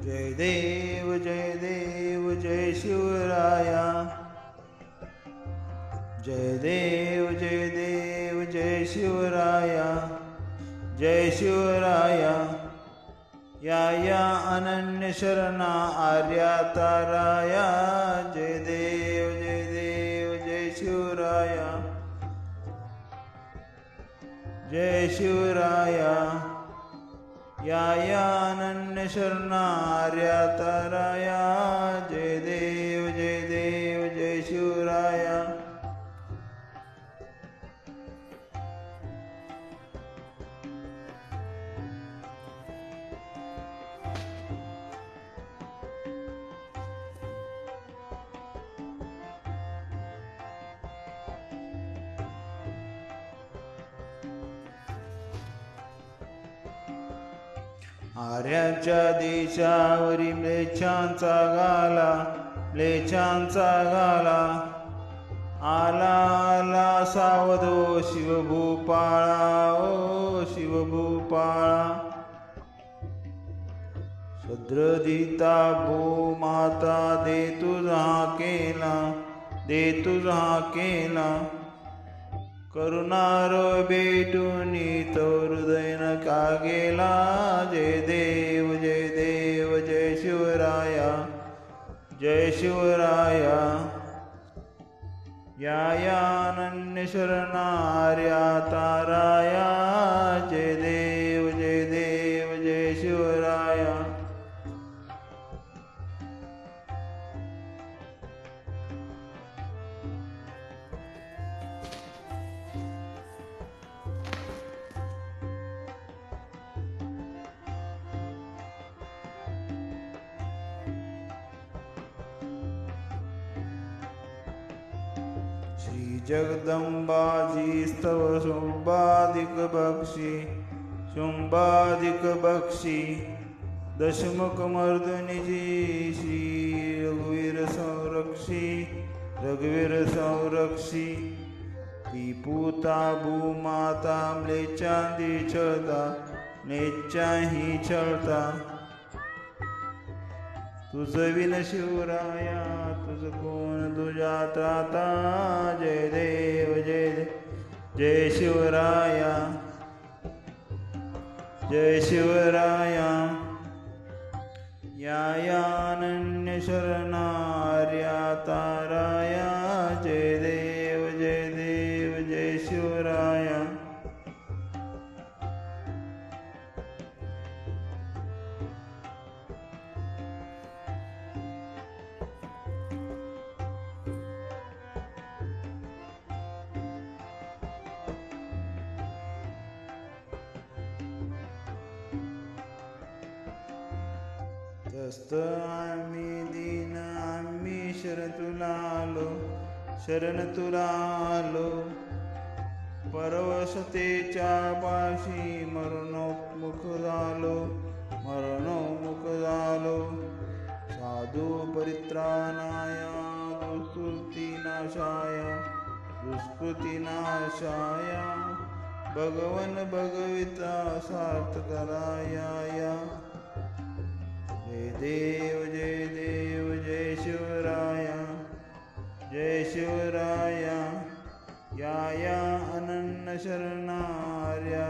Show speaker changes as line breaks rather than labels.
जय देव जय शिवराया, जय देव जय शिवराया, जय शिवराया। या अनन्य शरणा आर्या ताराया, जय देव जय शिवराया, जय शिवराया। या अनन्य शरणा आर्या ताराया, जय देव जय शिवराया। आर्यांच्या देशावरी म्लेच्छांचा गाला आला सावधो शिवभूपाळा, ओ शिवभूपाळा। सद्रदिता भूमाता दे तुझा केला करुणार भेटूनी तो हृदय नका गेला। जय देव जय शिवराया, जय शिवराया। या अनन्य शरणा आर्या ताराया, जय देव जय शिवराया। श्री जगदंबाजी स्तव शुंभादिक बक्षी दशमुख मर्दनी जी श्री रघुवीर संरक्षी। ती पूता भूमाता म्लेच्छांदी छळता नेच्छाही छळता। तुझ विन शिवराया तुझ कोण तुझ्या त्राता। जय देव जय शिवराया, जय शिवराया। या अनन्य शरणा आर्या ताराया, जय देव जय शिवराया। त्रस्त आम्ही दीन आम्ही शरण तुला आलो परवशतेच्या पाशी मरणोन्मुख झालो। साधू परित्राणाय दुष्कृती नाशाय भगवन भगविता सार्थ कराया। जय देव जय शिवराया, जय शिवराया। या अनन्य शरणा आर्या